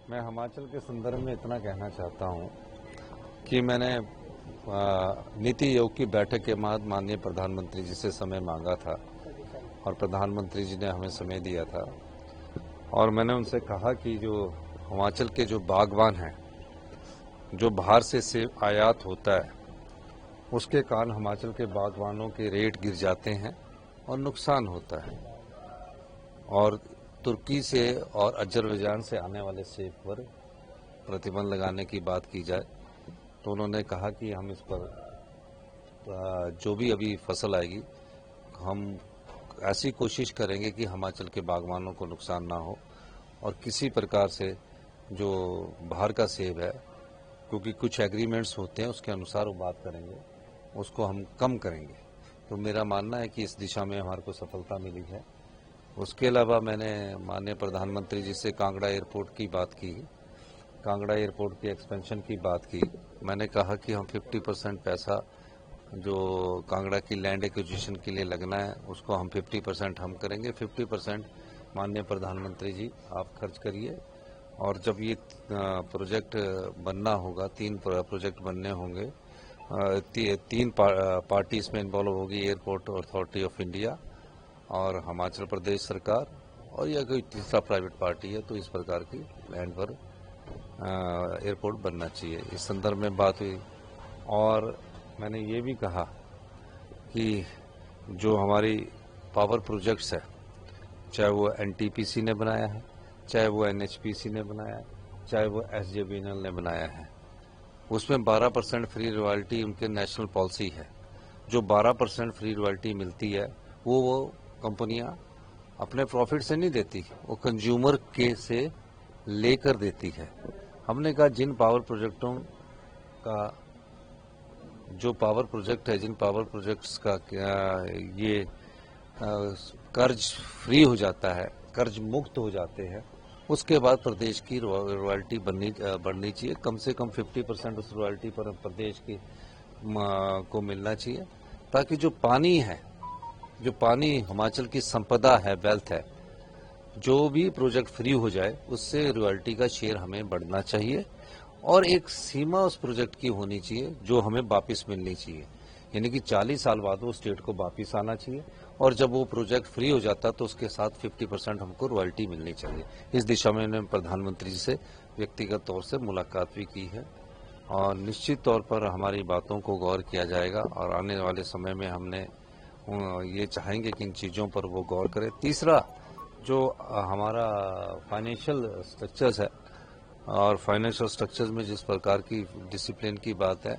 मैं हिमाचल के संदर्भ में इतना कहना चाहता हूं कि मैंने नीति आयोग की बैठक के बाद माननीय प्रधानमंत्री जी से समय मांगा था और प्रधानमंत्री जी ने हमें समय दिया था और मैंने उनसे कहा कि जो हिमाचल के जो बागवान हैं, जो बाहर से सेब आयात होता है, उसके कारण हिमाचल के बागवानों के रेट गिर जाते हैं और नुकसान होता है। और तुर्की से और अजरबैजान से आने वाले सेब पर प्रतिबंध लगाने की बात की जाए तो उन्होंने कहा कि हम इस पर जो भी अभी फसल आएगी हम ऐसी कोशिश करेंगे कि हिमाचल के बागवानों को नुकसान ना हो और किसी प्रकार से जो बाहर का सेब है, क्योंकि कुछ एग्रीमेंट्स होते हैं उसके अनुसार वो बात करेंगे, उसको हम कम करेंगे। तो मेरा मानना है कि इस दिशा में हमारे को सफलता मिली है। उसके अलावा मैंने माननीय प्रधानमंत्री जी से कांगड़ा एयरपोर्ट की बात की, कांगड़ा एयरपोर्ट के एक्सपेंशन की बात की। मैंने कहा कि हम 50% पैसा जो कांगड़ा की लैंड एक्विजिशन के लिए लगना है उसको हम 50% हम करेंगे, 50% माननीय प्रधानमंत्री जी आप खर्च करिए। और जब ये प्रोजेक्ट बनना होगा, 3 प्रोजेक्ट बनने होंगे, तीन पार्टी इसमें इन्वॉल्व होगी, एयरपोर्ट अथॉरिटी ऑफ इंडिया और हिमाचल प्रदेश सरकार और या कोई तीसरा प्राइवेट पार्टी है, तो इस प्रकार की लैंड पर एयरपोर्ट बनना चाहिए। इस संदर्भ में बात हुई और मैंने ये भी कहा कि जो हमारी पावर प्रोजेक्ट्स है, चाहे वो एनटीपीसी ने बनाया है, चाहे वो एनएचपीसी ने बनाया है, चाहे वो एसजेवीएनएल ने बनाया है, उसमें 12% फ्री रॉयल्टी उनके नेशनल पॉलिसी है। जो 12% फ्री रॉयल्टी मिलती है वो कंपनियां अपने प्रॉफिट से नहीं देती, वो कंज्यूमर के से लेकर देती है। हमने कहा जिन पावर प्रोजेक्टों का जो पावर प्रोजेक्ट है, जिन पावर प्रोजेक्ट्स का ये कर्ज फ्री हो जाता है, कर्ज मुक्त हो जाते हैं, उसके बाद प्रदेश की रॉयल्टी बढ़नी चाहिए। कम से कम 50% उस रॉयल्टी पर प्रदेश की को मिलना चाहिए, ताकि जो पानी है, जो पानी हिमाचल की संपदा है, वेल्थ है, जो भी प्रोजेक्ट फ्री हो जाए उससे रॉयल्टी का शेयर हमें बढ़ना चाहिए और एक सीमा उस प्रोजेक्ट की होनी चाहिए जो हमें वापस मिलनी चाहिए। यानी कि 40 साल बाद वो स्टेट को वापस आना चाहिए और जब वो प्रोजेक्ट फ्री हो जाता तो उसके साथ 50% हमको रॉयल्टी मिलनी चाहिए। इस दिशा में मैंने प्रधानमंत्री जी से व्यक्तिगत तौर से मुलाकात भी की है और निश्चित तौर पर हमारी बातों को गौर किया जाएगा और आने वाले समय में हमने ये चाहेंगे कि इन चीज़ों पर वो गौर करें। तीसरा, जो हमारा फाइनेंशियल स्ट्रक्चर्स है और फाइनेंशियल स्ट्रक्चर्स में जिस प्रकार की डिसिप्लिन की बात है,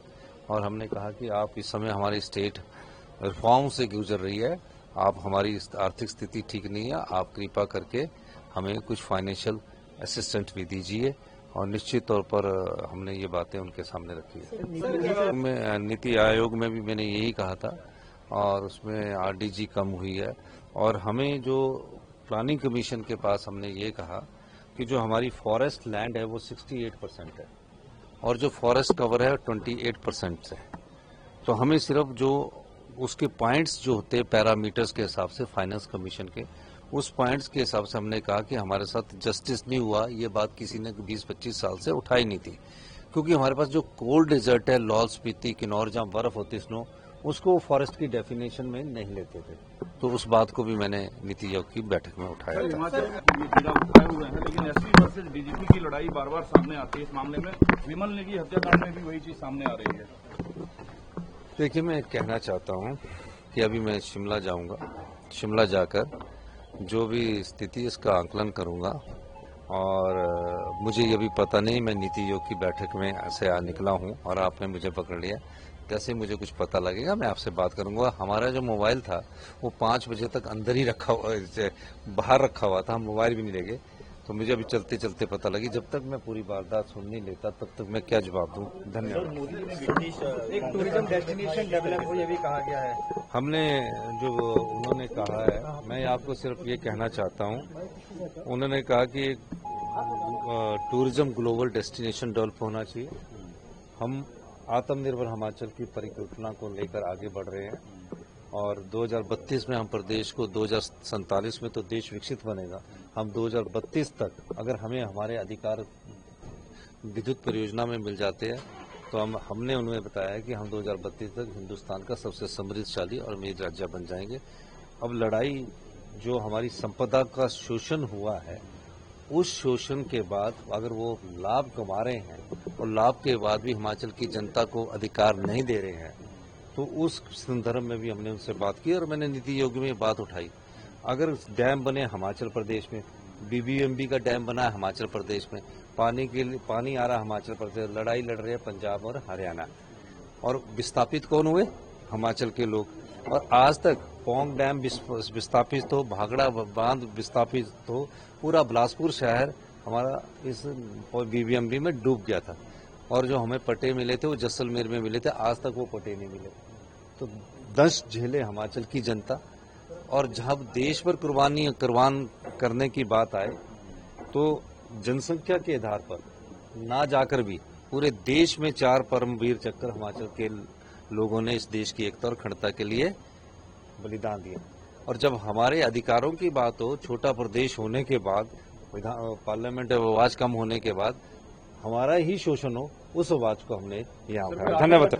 और हमने कहा कि आप इस समय हमारी स्टेट रिफॉर्म से गुजर रही है, आप हमारी आर्थिक स्थिति ठीक नहीं है, आप कृपा करके हमें कुछ फाइनेंशियल असिस्टेंट भी दीजिए। और निश्चित तौर पर हमने ये बातें उनके सामने रखी है। नीति आयोग में भी मैंने यही कहा था और उसमें आरडीजी कम हुई है और हमें जो प्लानिंग कमीशन के पास हमने ये कहा कि जो हमारी फॉरेस्ट लैंड है वो 68% है और जो फॉरेस्ट कवर है 28% है। तो हमें सिर्फ जो उसके पॉइंट्स जो होते हैं पैरामीटर्स के हिसाब से फाइनेंस कमीशन के, उस पॉइंट्स के हिसाब से हमने कहा कि हमारे साथ जस्टिस नहीं हुआ, ये बात किसी ने 20-25 साल से उठाई नहीं थी, क्योंकि हमारे पास जो कोल्ड डेजर्ट है, लाहौल स्पीति, किन्नौर, जहाँ बर्फ होती स्नो, उसको फॉरेस्ट की डेफिनेशन में नहीं लेते थे। तो उस बात को भी मैंने नीति आयोग की बैठक में उठाया था। हिमाचल उठाए हुए हैं, लेकिन एसपी वर्सेस डीजीपी की लड़ाई बार बार सामने आती है। इस मामले में विमल नेगी की हत्याकांड में भी वही चीज सामने आ रही है। देखिए, मैं कहना चाहता हूँ कि अभी मैं शिमला जाऊंगा, शिमला जाकर जो भी स्थिति इसका आकलन करूंगा और मुझे ये भी पता नहीं, मैं नीति आयोग की बैठक में ऐसे निकला हूं और आपने मुझे पकड़ लिया। जैसे मुझे कुछ पता लगेगा मैं आपसे बात करूंगा। हमारा जो मोबाइल था वो 5 बजे तक अंदर ही रखा हुआ, बाहर रखा हुआ था, हम मोबाइल भी नहीं ले गए। तो मुझे अभी चलते चलते पता लगी। जब तक मैं पूरी वारदात सुन नहीं लेता तब तक मैं क्या जवाब दूं। धन्यवाद। मोदी ने एक टूरिज्म डेस्टिनेशन डेवलप हो, ये भी कहा गया है। हमने जो उन्होंने कहा है, मैं आपको सिर्फ ये कहना चाहता हूँ, उन्होंने कहा कि टूरिज्म ग्लोबल डेस्टिनेशन डेवलप होना चाहिए। हम आत्मनिर्भर हिमाचल की परिकल्पना को लेकर आगे बढ़ रहे हैं और 2032 में हम प्रदेश को 2047 में तो देश विकसित बनेगा। हम 2032 तक अगर हमें हमारे अधिकार विद्युत परियोजना में मिल जाते हैं तो हमने उन्हें बताया कि हम 2032 तक हिंदुस्तान का सबसे समृद्धशाली और अमीर राज्य बन जाएंगे। अब लड़ाई जो हमारी संपदा का शोषण हुआ है, उस शोषण के बाद अगर वो लाभ कमा रहे हैं और लाभ के बाद भी हिमाचल की जनता को अधिकार नहीं दे रहे हैं, तो उस संदर्भ में भी हमने उनसे बात की और मैंने नीति आयोग में बात उठाई। अगर डैम बने हिमाचल प्रदेश में, बीबीएमबी का डैम बना है हिमाचल प्रदेश में, पानी के लिए पानी आ रहा हिमाचल प्रदेश, लड़ाई लड़ रहे हैं पंजाब और हरियाणा, और विस्थापित कौन हुए? हिमाचल के लोग। और आज तक पौंग डैम विस्थापित हो, भागड़ा बांध विस्थापित हो, पूरा बिलासपुर शहर हमारा इस बीबीएमबी में डूब गया था। और जो हमें पट्टे मिले थे वो जैसलमेर में मिले थे, आज तक वो पट्टे नहीं मिले। तो दंश झेले हिमाचल की जनता। और जब देश पर कुर्बान करने की बात आए तो जनसंख्या के आधार पर ना जाकर भी पूरे देश में 4 परमवीर चक्र हिमाचल के लोगों ने इस देश की एकता और अखंडता के लिए बलिदान दिया। और जब हमारे अधिकारों की बात हो, छोटा प्रदेश होने के बाद, पार्लियामेंट आवाज कम होने के बाद हमारा ही शोषण हो, उस आवाज को हमने यहाँ उठाया। धन्यवाद।